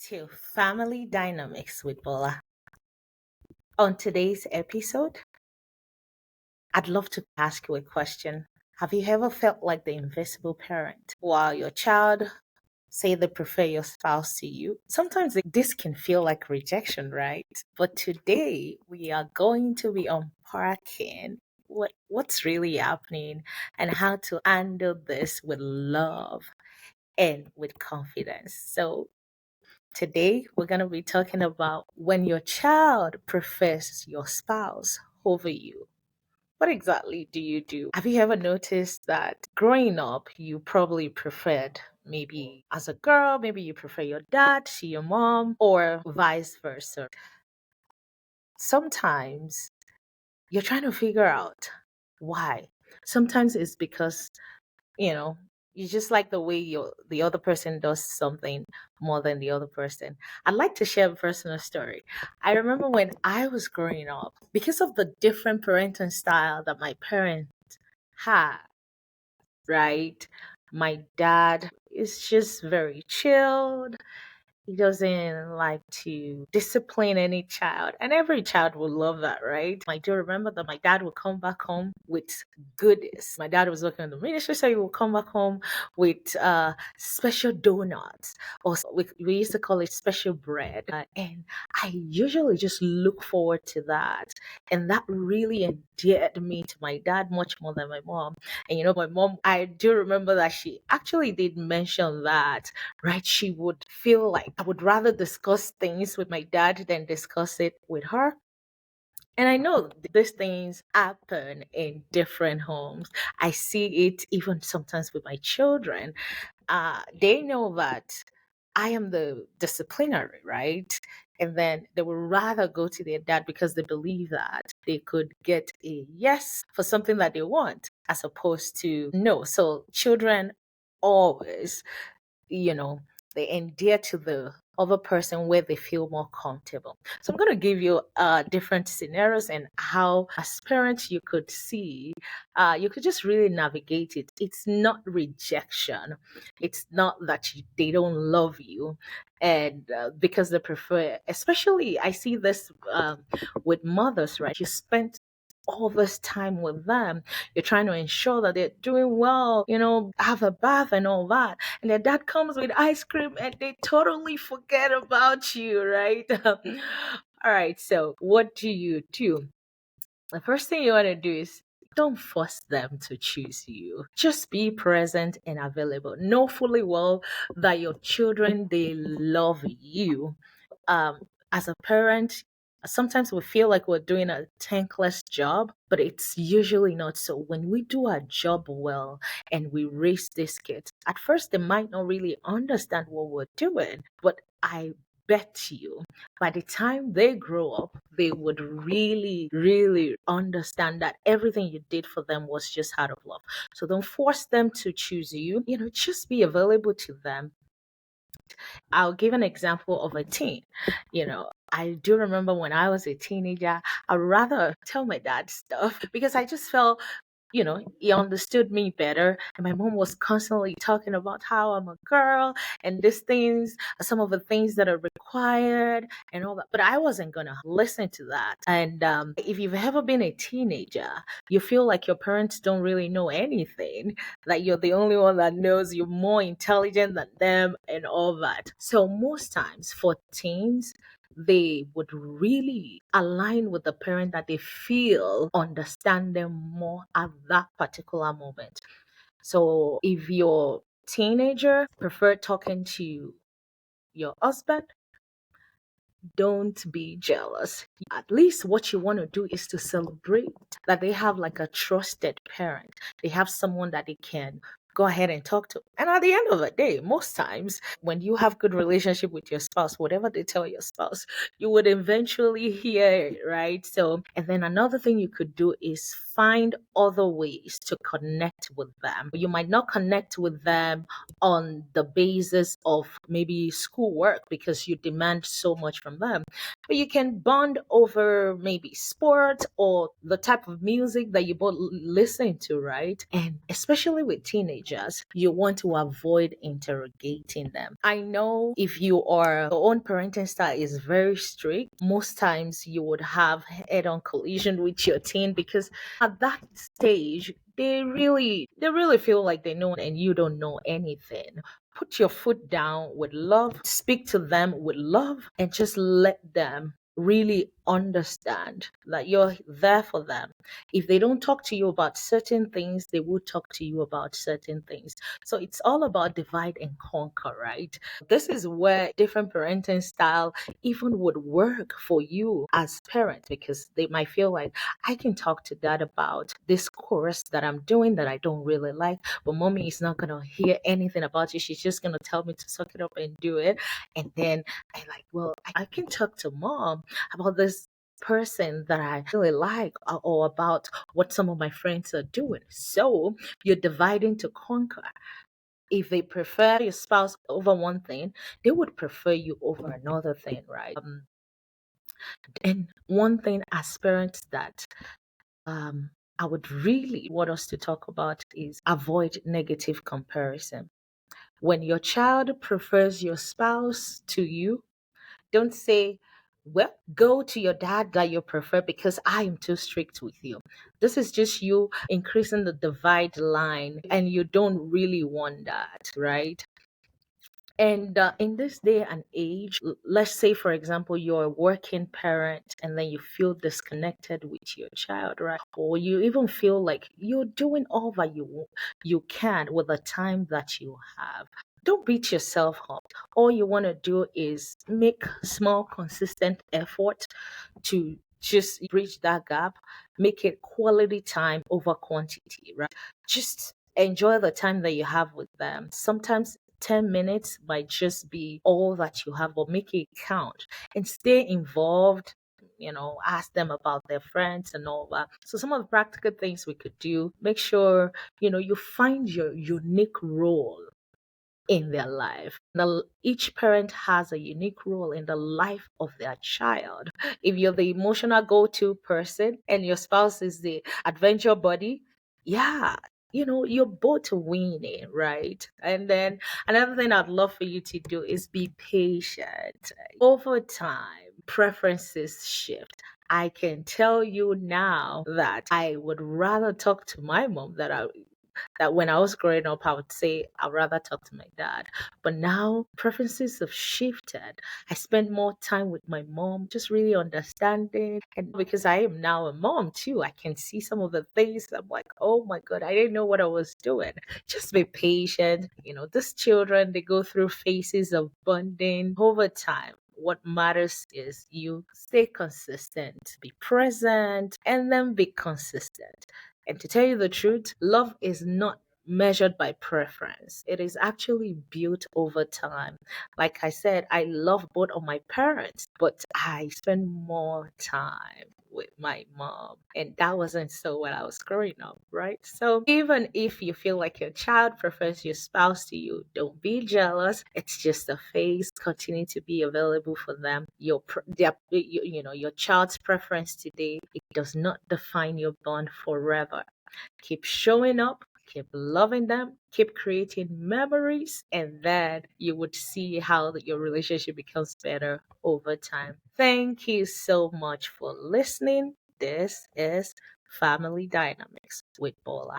to Family Dynamics with Bola. On today's episode, I'd love to ask you a question. Have you ever felt like the invisible parent while your child say they prefer your spouse to you? Sometimes this can feel like rejection, right? But today we are going to be unpacking what's really happening and how to handle this with love and with confidence. So today, we're going to be talking about when your child prefers your spouse over you. What exactly do you do? Have you ever noticed that growing up, you probably preferred maybe as a girl, maybe you prefer your dad to your mom, or vice versa? Sometimes you're trying to figure out why. Sometimes it's because you know you just like the way the other person does something more than the other person. I'd like to share a personal story. I remember when I was growing up, because of the different parenting style that my parents had, right? My dad is just very chilled. He doesn't like to discipline any child, and every child would love that, right? I do remember that my dad would come back home with goodies. My dad was working in the ministry, so he would come back home with special donuts, or we used to call it special bread. And I usually just look forward to that. And that really endeared me to my dad much more than my mom. And my mom, I do remember that she actually did mention that, right? She would feel like I would rather discuss things with my dad than discuss it with her. And I know these things happen in different homes. I see it even sometimes with my children. They know that I am the disciplinary, right? And then they would rather go to their dad because they believe that they could get a yes for something that they want as opposed to no. So children always, you know, they endear to the other person where they feel more comfortable. So I'm going to give you different scenarios and how, as parents, you could see, you could just really navigate it. It's not rejection. It's not that they don't love you. And because they prefer, especially I see this with mothers, right? You spent all this time with them. You're trying to ensure that they're doing well, have a bath and all that. And their dad comes with ice cream and they totally forget about you, right? All right, so what do you do? The first thing you want to do is don't force them to choose you. Just be present and available. Know fully well that your children, they love you. As a parent, sometimes we feel like we're doing a thankless job, but it's usually not so. When we do our job well and we raise these kids, at first they might not really understand what we're doing, but I bet you by the time they grow up, they would really, really understand that everything you did for them was just out of love. So don't force them to choose you. Just be available to them. I'll give an example of a teen. I do remember when I was a teenager, I'd rather tell my dad stuff because I just felt, he understood me better. And my mom was constantly talking about how I'm a girl and these things, some of the things that are required and all that. But I wasn't going to listen to that. And if you've ever been a teenager, you feel like your parents don't really know anything, that you're the only one that knows, you're more intelligent than them and all that. So most times for teens, they would really align with the parent that they feel understand them more at that particular moment. So if your teenager prefer talking to your husband, don't be jealous. At least what you want to do is to celebrate that they have like a trusted parent. They have someone that they can go ahead and talk to. And at the end of the day, most times when you have good relationship with your spouse, whatever they tell your spouse, you would eventually hear it, right? So, and then another thing you could do is find other ways to connect with them. You might not connect with them on the basis of maybe schoolwork because you demand so much from them, but you can bond over maybe sport or the type of music that you both listen to, right? And especially with teenagers, you want to avoid interrogating them. I know if your own parenting style is very strict, most times you would have head-on collision with your teen because at that stage they really feel like they know and you don't know anything. Put your foot down with love, speak to them with love, and just let them really understand that you're there for them. If they don't talk to you about certain things, they will talk to you about certain things. So it's all about divide and conquer, right? This is where different parenting style even would work for you as parents because they might feel like I can talk to dad about this course that I'm doing that I don't really like, but mommy is not gonna hear anything about it. She's just gonna tell me to suck it up and do it. And then I like, well, I can talk to mom about this person that I really like or about what some of my friends are doing. So you're dividing to conquer. If they prefer your spouse over one thing, they would prefer you over another thing, right? And one thing as parents that I would really want us to talk about is avoid negative comparison. When your child prefers your spouse to you, don't say, well, go to your dad that you prefer because I am too strict with you. This is just you increasing the divide line, and you don't really want that, right? And in this day and age, let's say, for example, you're a working parent and then you feel disconnected with your child, right? Or you even feel like you're doing all that you can with the time that you have. Don't beat yourself up. All you want to do is make small, consistent effort to just bridge that gap, make it quality time over quantity, right? Just enjoy the time that you have with them. Sometimes 10 minutes might just be all that you have, but make it count and stay involved. Ask them about their friends and all that. So, some of the practical things we could do, make sure, you find your unique role in their life. Each parent has a unique role in the life of their child. If you're the emotional go to person and your spouse is the adventure buddy, yeah, you're both winning, right? And then another thing I'd love for you to do is be patient. Over time, preferences shift. I can tell you now that I would rather talk to my mom that when I was growing up, I would say I'd rather talk to my dad. But now preferences have shifted. I spend more time with my mom, just really understanding. And because I am now a mom too, I can see some of the things. I'm like, oh my God, I didn't know what I was doing. Just be patient. These children, they go through phases of bonding over time. What matters is you stay consistent, be present, and then be consistent. And to tell you the truth, love is not measured by preference. It is actually built over time. Like I said, I love both of my parents, but I spend more time with my mom. And that wasn't so when I was growing up, right? So even if you feel like your child prefers your spouse to you, don't be jealous. It's just a phase. Continue to be available for them. Your child's preference today, it does not define your bond forever. Keep showing up, keep loving them, keep creating memories, and then you would see how your relationship becomes better over time. Thank you so much for listening. This is Family Dynamics with Bola.